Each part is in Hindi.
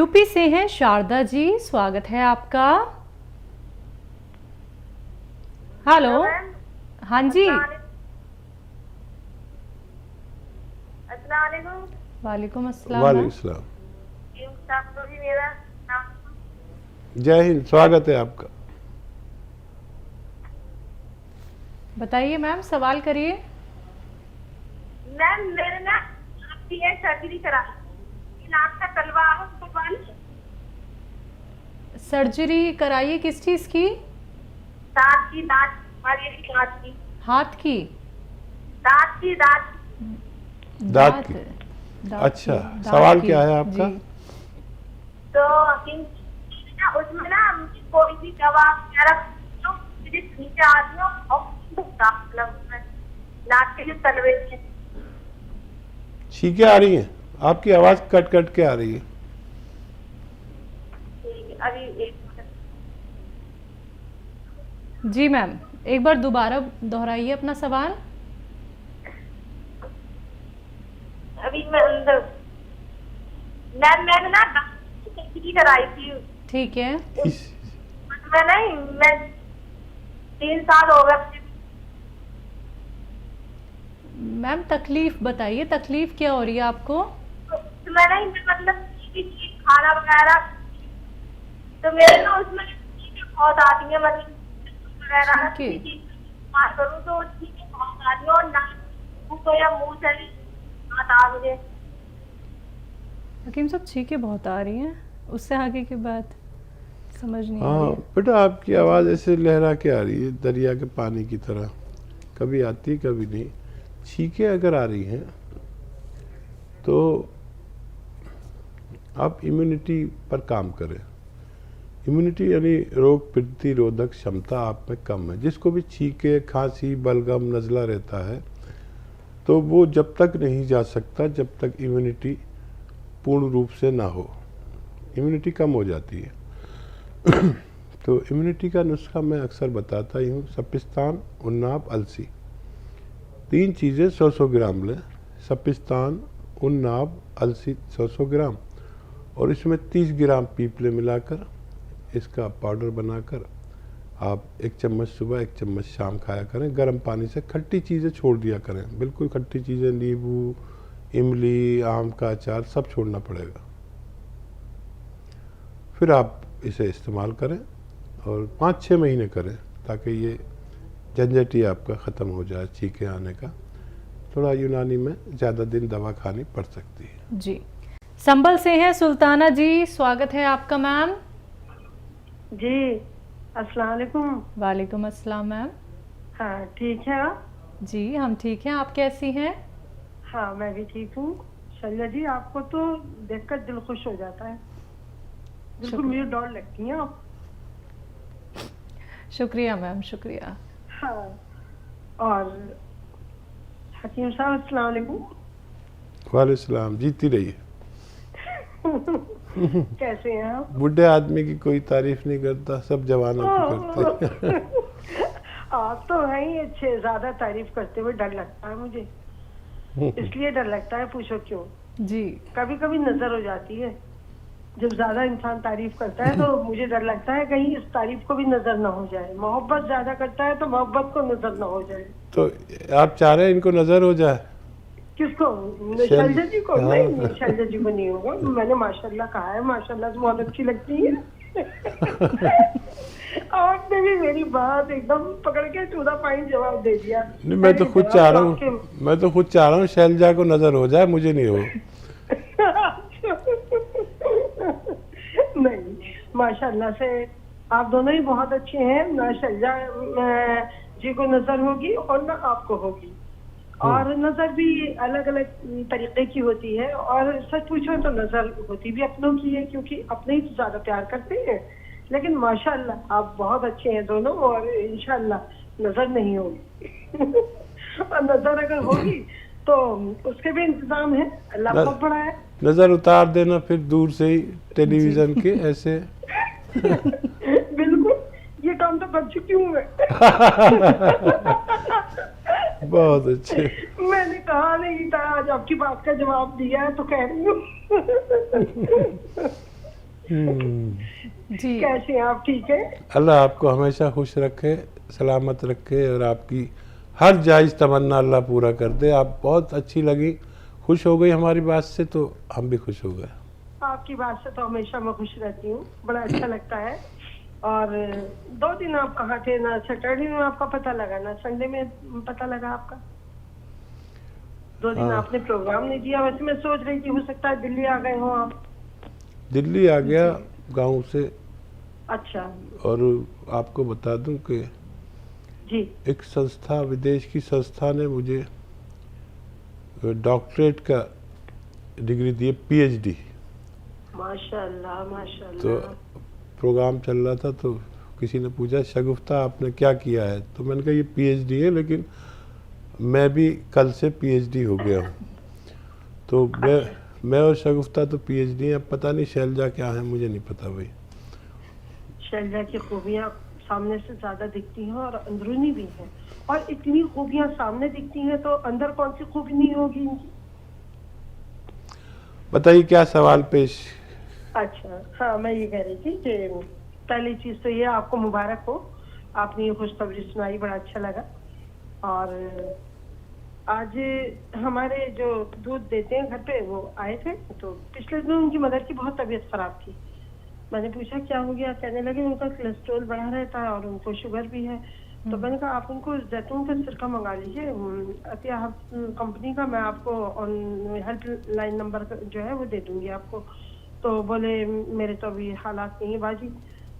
यूपी से हैं शारदा जी, स्वागत है आपका। हेलो। हाँ जी। वालेकुम अस्सलाम। वालेकुम सलाम। जय हिंद, स्वागत है आपका। बताइए मैम, सवाल करिए। मैम मेरे ना आपकी है सर्जरी करा, नाक का तलवा उसको बंद। सर्जरी कराइए किस चीज की? दांत की, दांत हमारी दांत की, हाथ की? दांत की, दांत दांत की। दांत अच्छा, की, सवाल की। क्या है आपका? जी। तो उसमें ना कोई भी दवा वगैरह जो मुझे नीचे आती हो और मतलब नाक के जो तलवे के छींके आ रही हैं? आपकी आवाज कट कट के आ रही है। अभी एक मिनट। जी मैम, एक बार दोबारा दोहराइए अपना सवाल। अभी मैं अंदर मैम मैंने ना सर्जरी कराई थी। ठीक है मैं नहीं, मैं 3 साल हो गए। मैम, तकलीफ बताइए, तकलीफ क्या हो रही है आपको? मैं नहीं, मतलब खाना वगैरह तो मेरे ना उसमें बहुत आती है, मतलब वगैरह ठीक है। करूँ तो चीजें बहुत आती है और ना मुंह या मुंह से भी आता मुझे। हकीम साहब, छींके बहुत आ रही हैं, उससे आगे की बात समझ नहीं आ रही हाँ है। बेटा, आपकी आवाज ऐसे लहरा के आ रही है दरिया के पानी की तरह, कभी आती कभी नहीं। छींके अगर आ रही हैं तो आप इम्यूनिटी पर काम करें। इम्यूनिटी यानी रोग प्रतिरोधक क्षमता आप में कम है। जिसको भी छींके, खांसी, बलगम, नज़ला रहता है तो वो जब तक नहीं जा सकता जब तक इम्यूनिटी पूर्ण रूप से ना हो। इम्यूनिटी कम हो जाती है। तो इम्यूनिटी का नुस्खा मैं अक्सर बताता ही हूँ। सपिस्तान, उन्नाब, अलसी, 3 चीज़ें 100-100 ग्राम लें। सपिस्तान, उन्नाब, अलसी 100-100 ग्राम, और इसमें 30 ग्राम पीपले मिलाकर इसका पाउडर बनाकर आप 1 चम्मच सुबह 1 चम्मच शाम खाया करें। गर्म पानी से खट्टी चीज़ें छोड़ दिया करें, बिल्कुल खट्टी चीज़ें, नींबू, इमली, आम का अचार सब छोड़ना पड़ेगा। फिर आप इसे इस्तेमाल करें और 5-6 महीने करें ताकि ये झंझट ही आपका ख़त्म हो जाए छींके आने का। थोड़ा यूनानी में ज़्यादा दिन दवा खानी पड़ सकती है। जी। संभल से हैं सुल्ताना जी, स्वागत है आपका मैम। जी, अस्सलाम वालेकुम। वालेकुम अस्सलाम मैम। हाँ, ठीक है आप? जी हम ठीक हैं, आप कैसी हैं? हाँ, मैं भी ठीक हूँ। शैला जी, आपको तो देखकर दिल खुश हो जाता है, बिल्कुल मुझे डॉल लगती हैं आप। शुक्रिया मैम, शुक्रिया। हाँ, और हकीम साहब अस्सलाम वालेकुम। वालेकुम सलाम, जीती रहिए। कैसे हैं आप? बूढ़े आदमी की कोई तारीफ नहीं करता, सब जवानों की करते। आप तो हैं ही अच्छे, ज्यादा तारीफ करते हुए डर लगता है मुझे। इसलिए डर लगता है, पूछो क्यों। जी। कभी कभी नजर हो जाती है, जब ज्यादा इंसान तारीफ करता है तो मुझे डर लगता है कहीं इस तारीफ को भी नजर ना हो जाए। मोहब्बत ज्यादा करता है तो मोहब्बत को नजर ना हो जाए। तो आप चाह रहे हैं इनको नजर हो जाए? किसको? शैलजा जी को? नहीं, शैलजा जी को नहीं होगा। मैंने माशाल्लाह कहा है, माशाल्लाह से बहुत अच्छी लगती है। आपने भी मेरी बात एकदम पकड़ के टूदा पाइन जवाब दे दिया। नहीं, मैं तो खुद चाह रहा हूँ शैलजा को नजर हो जाए, मुझे नहीं हो। नहीं, माशाल्लाह से आप दोनों ही बहुत अच्छे हैं। ना शैलजा जी को नजर होगी और ना आपको होगी। और नजर भी अलग अलग तरीके की होती है, और सच पूछो तो नजर होती भी अपनों की है, क्योंकि अपने ही तो ज्यादा प्यार करते हैं। लेकिन माशाल्लाह आप बहुत अच्छे हैं दोनों, और इंशाल्लाह नजर नहीं होगी। और नजर अगर होगी तो उसके भी इंतजाम है, अल्लाह बहुत बड़ा है। नजर उतार देना फिर दूर से ही टेलीविजन के ऐसे। बिल्कुल, ये काम तो कर चुकी हूँ मैं। बहुत अच्छे। मैंने कहा नहीं था, आज आपकी बात का जवाब दिया है तो कह रही हूँ। जी कैसे हैं आप, ठीक है? अल्लाह आपको हमेशा खुश रखे, सलामत रखे और आपकी हर जायज़ तमन्ना अल्लाह पूरा कर दे। आप बहुत अच्छी लगी, खुश हो गई हमारी बात से, तो हम भी खुश हो गए। आपकी बात से तो हमेशा मैं खुश रहती हूँ, बड़ा अच्छा लगता है। और 2 दिन आप कहाँ थे? ना सैटरडे में आपका पता लगा, ना संडे में पता लगा आपका। 2 दिन हाँ। आपने प्रोग्राम नहीं दिया। वैसे मैं सोच रही थी हो सकता है दिल्ली आ गए हो आप। दिल्ली आ गया गांव से। अच्छा और आपको बता दूं कि जी। एक संस्था, विदेश की संस्था ने मुझे डॉक्टरेट का डिग्री दी, पीएचडी। माशाल्लाह तो माशाल्लाह। प्रोग्राम चल रहा था तो किसी ने पूछा शगुफ्ता आपने क्या किया है, तो मैंने कहा ये पीएचडी है, लेकिन मैं भी कल से पीएचडी हो गया हूँ। तो मैं और शगुफ्ता तो पीएचडी है। अब पता नहीं शैलजा क्या है, मुझे नहीं पता भाई। शैलजा की खूबियाँ सामने से ज्यादा दिखती हैं और अंदरूनी भी हैं। और इतनी खूबियाँ सामने दिखती हैं तो अंदर कौन सी खूबी नहीं होगी इनकी? बताइए क्या सवाल पेश। अच्छा हाँ, मैं ये कह रही थी कि पहली चीज तो ये आपको मुबारक हो, आपने ये खुशखबरी सुनाई, बड़ा अच्छा लगा। और आज हमारे जो दूध देते हैं घर पे वो आए थे, तो पिछले दिन उनकी मदर की बहुत तबीयत खराब थी। मैंने पूछा क्या हो गया, कहने लगे उनका कोलेस्ट्रॉल बढ़ा रहता है और उनको शुगर भी है। तो मैंने कहा आप उनको जैतून का सिरका मंगा लीजिए अतिया कंपनी का, मैं आपको हेल्प लाइन नंबर जो है वो दे दूंगी आपको। तो बोले मेरे तो अभी हालात नहीं है बाजी।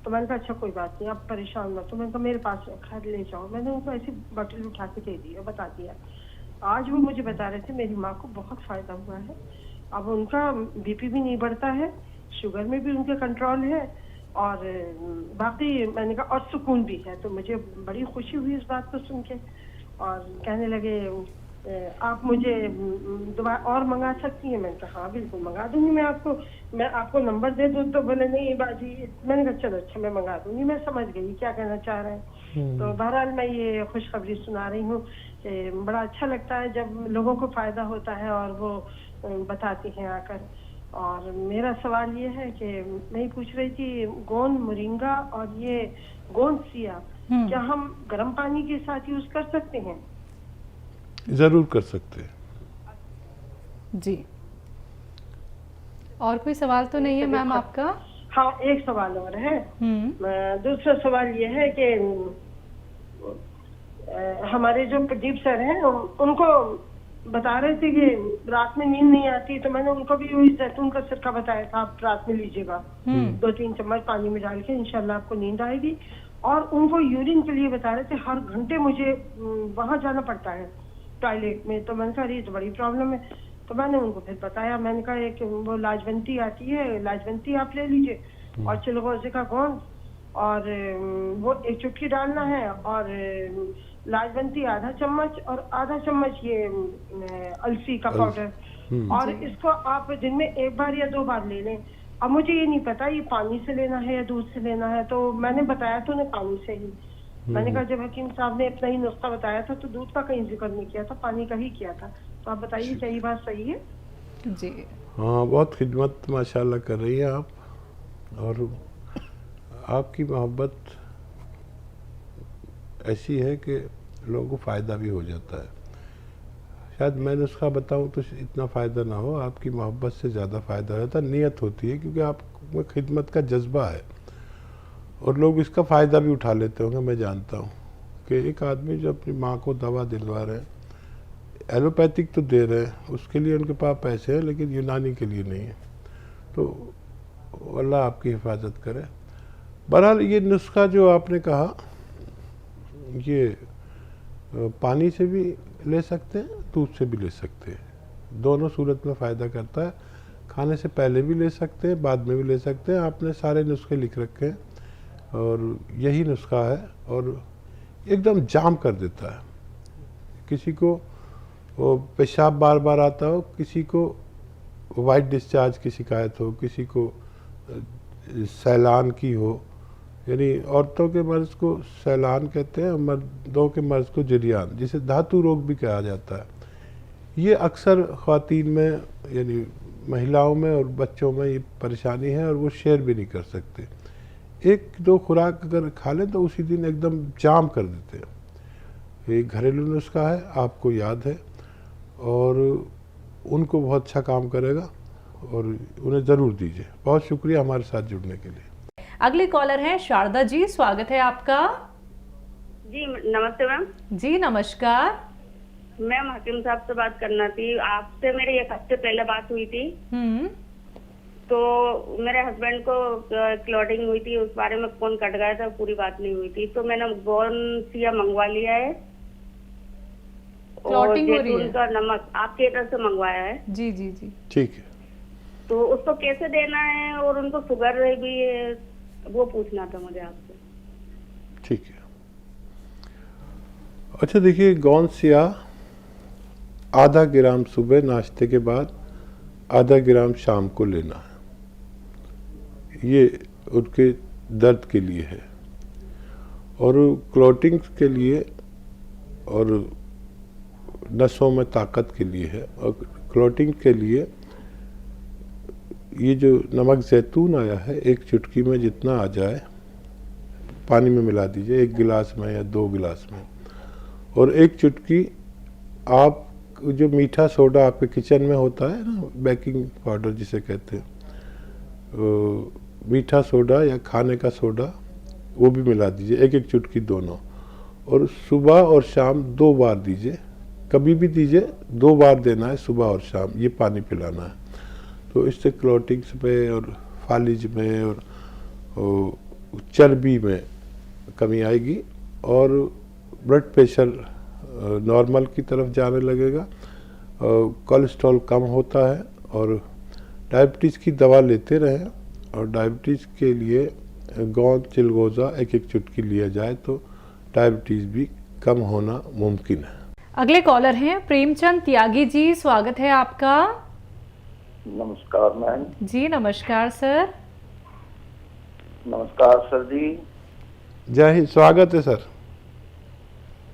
तो मैंने कहा अच्छा कोई बात नहीं, आप परेशान मत। तो मैंने कहा मेरे पास रखा है, ले जाओ। मैंने उनको ऐसी बॉटल उठा के दे दी और बता दिया। आज वो मुझे बता रहे थे मेरी माँ को बहुत फायदा हुआ है, अब उनका बीपी भी नहीं बढ़ता है, शुगर में भी उनके कंट्रोल है, और बाकी मैंने कहा और सुकून भी है। तो मुझे बड़ी खुशी हुई इस बात को सुन के। और कहने लगे आप मुझे दवा और मंगा सकती हैं? मैंने कहा हाँ बिल्कुल मंगा दूंगी मैं आपको नंबर दे दूँ? तो बोले नहीं बाजी। मैंने कहा चलो अच्छा मैं मंगा दूंगी, मैं समझ गई क्या कहना चाह रहे हैं। तो बहरहाल मैं ये खुशखबरी सुना रही हूँ कि बड़ा अच्छा लगता है जब लोगों को फायदा होता है और वो बताते हैं आकर। और मेरा सवाल ये है कि मैं पूछ रही थी गोंद मोरिंगा और ये गोंद सिया क्या हम गर्म पानी के साथ यूज कर सकते हैं? जरूर कर सकते हैं जी। और कोई सवाल तो नहीं है मैम आपका? हाँ एक सवाल और है। दूसरा सवाल ये है कि हमारे जो प्रदीप सर हैं उनको बता रहे थे कि रात में नींद नहीं आती, तो मैंने उनको भी वही जैतून का सिरका बताया था, आप रात में लीजिएगा 2-3 चम्मच पानी में डाल के, इंशाल्लाह आपको नींद आएगी। और उनको यूरिन के लिए बता रहे थे, हर घंटे मुझे वहां जाना पड़ता है टॉयलेट में। तो मैंने कहा ये तो बड़ी प्रॉब्लम है। तो मैंने उनको फिर बताया, मैंने कहा एक वो लाजवंती आती है, लाजवंती आप ले लीजिए और चिलगोजे का गोंद और वो 1 चुटकी डालना है, और लाजवंती आधा चम्मच और आधा चम्मच ये अलसी का पाउडर, और इसको आप दिन में 1 बार या 2 बार ले लें। अब मुझे ये नहीं पता ये पानी से लेना है या दूध से लेना है, तो मैंने बताया तो उन्हें पानी से ही। मैंने कहा जब हकीम साहब ने अपना ही नुस्खा बताया था तो दूध का कहीं जिक्र नहीं किया था, पानी का ही किया था। तो आप बताइए क्या ये बात सही है? जी हाँ, बहुत खिदमत माशाल्लाह कर रही हैं आप, और आपकी मोहब्बत ऐसी है कि लोगों को फ़ायदा भी हो जाता है। शायद मैं नुस्खा बताऊं तो इतना फ़ायदा ना हो, आपकी मोहब्बत से ज़्यादा फ़ायदा हो जाता है, नीयत होती है, क्योंकि आप में खिदमत का जज्बा है और लोग इसका फ़ायदा भी उठा लेते होंगे। मैं जानता हूँ कि एक आदमी जो अपनी माँ को दवा दिलवा रहे हैं, एलोपैथिक तो दे रहे हैं, उसके लिए उनके पास पैसे हैं, लेकिन यूनानी के लिए नहीं है। तो अल्लाह आपकी हिफाजत करे। बहरहाल ये नुस्खा जो आपने कहा, ये पानी से भी ले सकते हैं, दूध से भी ले सकते हैं, दोनों सूरत में फ़ायदा करता है। खाने से पहले भी ले सकते हैं, बाद में भी ले सकते हैं। आपने सारे नुस्खे लिख रखे हैं और यही नुस्खा है, और एकदम जाम कर देता है। किसी को वो पेशाब बार बार आता हो, किसी को वाइट डिस्चार्ज की शिकायत हो, किसी को सैलान की हो, यानी औरतों के मर्ज़ को सैलान कहते हैं, मर्दों के मर्ज़ को जरियान, जिसे धातु रोग भी कहा जाता है। ये अक्सर ख़वातीन में यानी महिलाओं में और बच्चों में ये परेशानी है और वो शेयर भी नहीं कर सकते। एक दो खुराक अगर खा लें तो उसी दिन एकदम जाम कर देते हैं। ये घरेलू नुस्खा है, आपको याद है, और उनको बहुत अच्छा काम करेगा और उन्हें ज़रूर दीजिए। बहुत शुक्रिया हमारे साथ जुड़ने के लिए। अगले कॉलर हैं शारदा जी, स्वागत है आपका। जी नमस्ते मैम। जी नमस्कार। मैम हकीम साहब से बात करना थी। आपसे मेरी 1 हफ्ते पहले बात हुई थी। तो मेरे हस्बैंड को क्लॉटिंग हुई थी, उस बारे में खून कट गया था, पूरी बात नहीं हुई थी। तो मैंने गोनसिया मंगवा लिया है और जैतून का नमक आपके तरफ से मंगवाया है। जी जी जी ठीक है। तो उसको कैसे देना है और उनको शुगर भी है, वो पूछना था मुझे आपसे। ठीक है। अच्छा देखिए, गोनसिया आधा ग्राम सुबह नाश्ते के बाद, आधा ग्राम शाम को लेना है। ये उनके दर्द के लिए है और क्लॉटिंग के लिए और नसों में ताकत के लिए है। और क्लॉटिंग के लिए ये जो नमक जैतून आया है, 1 चुटकी में जितना आ जाए पानी में मिला दीजिए, 1 गिलास में या 2 गिलास में। और 1 चुटकी आप जो मीठा सोडा आपके किचन में होता है ना, बेकिंग पाउडर जिसे कहते हैं, मीठा सोडा या खाने का सोडा, वो भी मिला दीजिए, 1-1 चुटकी दोनों। और सुबह और शाम 2 बार दीजिए, कभी भी दीजिए, 2 बार देना है, सुबह और शाम, ये पानी पिलाना है। तो इससे क्लॉटिंग्स में और फालिज में और चर्बी में कमी आएगी और ब्लड प्रेशर नॉर्मल की तरफ जाने लगेगा, कोलेस्ट्रॉल कम होता है। और डायबिटीज़ की दवा लेते रहें, और डायबिटीज़ के लिए गोंद चिलगोज़ा 1-1 चुटकी लिया जाए तो डायबिटीज़ भी कम होना मुमकिन है। अगले कॉलर हैं प्रेमचंद त्यागी जी, स्वागत है आपका। नमस्कार मैम। जी नमस्कार सर। नमस्कार सर जी। जय हिंद, स्वागत है सर।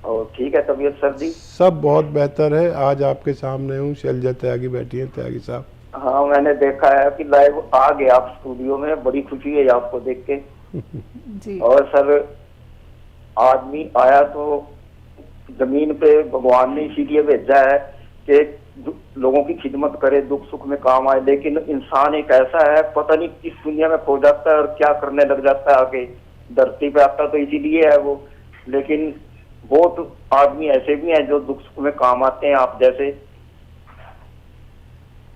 और ठीक है तबीयत सर जी? सब बहुत बेहतर है। आज आपके सामने हूँ, शैलजा त्यागी बैठी हैं। त्यागी साहब। हाँ मैंने देखा है कि लाइव आ गए आप स्टूडियो में, बड़ी खुशी है आपको देख के। जी। और सर आदमी आया तो जमीन पे भगवान ने इसीलिए भेजा है कि लोगों की खिदमत करे, दुख सुख में काम आए। लेकिन इंसान एक ऐसा है, पता नहीं किस दुनिया में खो जाता है और क्या करने लग जाता है। आके धरती पे आता तो इसीलिए है वो। लेकिन बहुत आदमी ऐसे भी हैं जो दुख सुख में काम आते हैं, आप जैसे।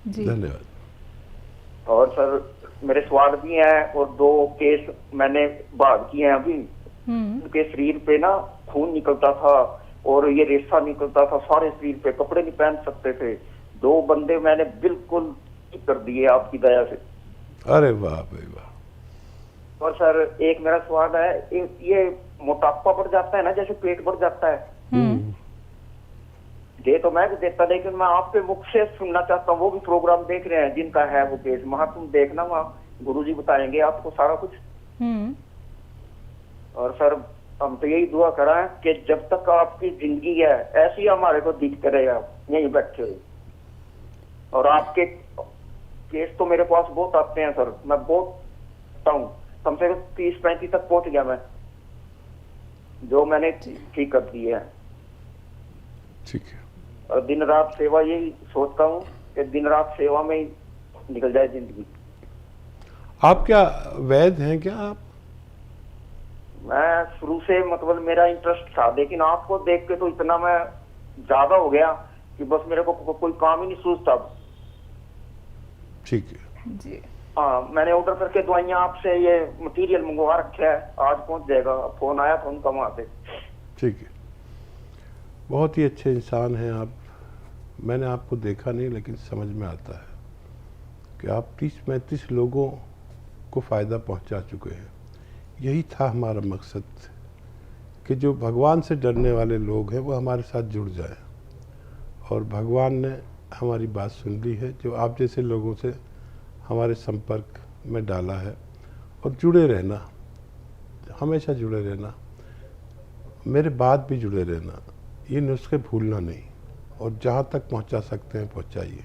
धन्यवाद। और सर मेरे सवाल भी हैं और 2 केस मैंने भाग किए हैं अभी। उनके शरीर पे ना खून निकलता था और ये रेशा निकलता था सारे शरीर पे, कपड़े नहीं पहन सकते थे। 2 बंदे मैंने बिल्कुल ठीक कर दिए आपकी दया से। अरे वाह भाई वाह। और सर एक मेरा सवाल है, ये मोटापा बढ़ जाता है ना, जैसे पेट बढ़ जाता है, दे तो मैं भी देता, लेकिन मैं आपके मुख से सुनना चाहता हूँ। वो भी प्रोग्राम देख रहे हैं जिनका है वो केस, वहां तुम देखना, वहाँ गुरुजी बताएंगे आपको सारा कुछ। और सर हम तो यही दुआ करा है कि जब तक आपकी जिंदगी है ऐसी ही हमारे को दिखते रहे, आप यहीं बैठे हुए। और आपके केस तो मेरे पास बहुत आते हैं सर, मैं बहुत हूँ, कम से कम 30-35 तक पहुंच गया मैं, जो मैंने ठीक कर दी है। ठीक है। और दिन रात सेवा, यही सोचता हूँ कि दिन रात सेवा में ही निकल जाए जिंदगी। आप क्या वैद्य हैं क्या आप? मैं शुरू से मतलब मेरा इंटरेस्ट था, लेकिन आपको देख के तो इतना मैं ज्यादा हो गया कि बस मेरे को कोई काम ही नहीं सूझता। ठीक है जी। हाँ मैंने ऑर्डर करके दवाइयाँ आपसे ये मटेरियल मंगवा रखा है, आज पहुंच जाएगा। फोन आया था उनका वहां से। ठीक है। बहुत ही अच्छे इंसान हैं आप। मैंने आपको देखा नहीं लेकिन समझ में आता है कि आप 30-35 लोगों को फ़ायदा पहुंचा चुके हैं। यही था हमारा मकसद कि जो भगवान से डरने वाले लोग हैं वो हमारे साथ जुड़ जाएं। और भगवान ने हमारी बात सुन ली है, जो आप जैसे लोगों से हमारे संपर्क में डाला है। और जुड़े रहना, हमेशा जुड़े रहना, मेरे बाद भी जुड़े रहना, ये नुस्खे भूलना नहीं, और जहाँ तक पहुँचा सकते हैं पहुँचाइए।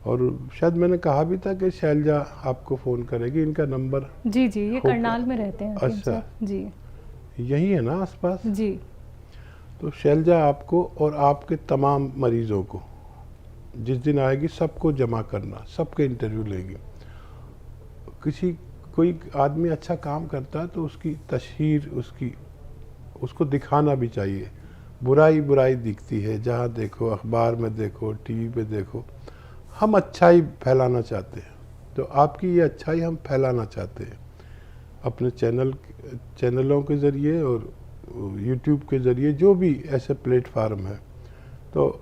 और शायद मैंने कहा भी था कि शैलजा आपको फ़ोन करेगी, इनका नंबर जी जी, ये होगा। करनाल में रहते हैं हकीम अच्छा। साहब। जी यही है ना आसपास? जी तो शैलजा आपको और आपके तमाम मरीज़ों को जिस दिन आएगी सबको जमा करना, सबके इंटरव्यू लेगी। कोई आदमी अच्छा काम करता है तो उसकी तशहीर, उसको दिखाना भी चाहिए। बुराई बुराई दिखती है, जहाँ देखो, अखबार में देखो, टीवी पे देखो। हम अच्छाई फैलाना चाहते हैं, तो आपकी ये अच्छाई हम फैलाना चाहते हैं अपने चैनलों के ज़रिए और यूट्यूब के ज़रिए, जो भी ऐसे प्लेटफार्म है। तो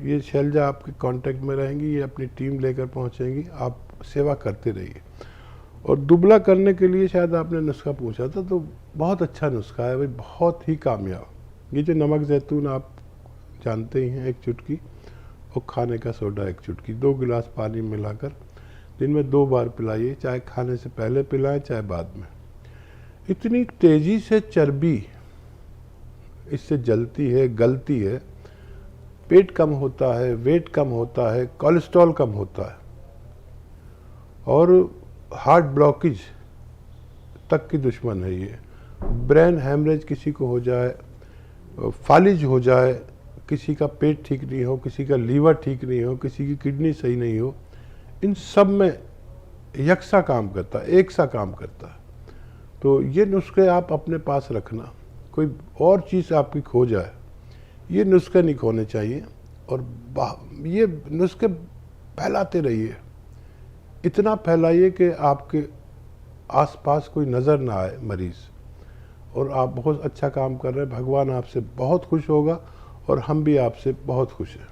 ये शैलजा आपके कांटेक्ट में रहेंगी, ये अपनी टीम लेकर पहुंचेंगी, आप सेवा करते रहिए। और दुबला करने के लिए शायद आपने नुस्खा पूछा था, तो बहुत अच्छा नुस्खा है भाई, बहुत ही कामयाब। ये जो नमक जैतून आप जानते ही हैं, 1 चुटकी, और खाने का सोडा 1 चुटकी, 2 गिलास पानी मिलाकर दिन में 2 बार पिलाइए, चाहे खाने से पहले पिलाएं चाहे बाद में। इतनी तेज़ी से चर्बी इससे जलती है, गलती है, पेट कम होता है, वेट कम होता है, कोलेस्ट्रॉल कम होता है, और हार्ट ब्लॉकेज तक की दुश्मन है ये। ब्रेन हैमरेज किसी को हो जाए, फालिज हो जाए, किसी का पेट ठीक नहीं हो, किसी का लीवर ठीक नहीं हो, किसी की किडनी सही नहीं हो, इन सब में यकसा काम करता है, एक सा काम करता है। तो ये नुस्खे आप अपने पास रखना, कोई और चीज़ आपकी खो जाए, ये नुस्खे नहीं खोने चाहिए। और ये नुस्खे फैलाते रहिए, इतना फैलाइए कि आपके आसपास कोई नज़र ना आए मरीज़। और आप बहुत अच्छा काम कर रहे हैं, भगवान आपसे बहुत खुश होगा और हम भी आपसे बहुत खुश हैं।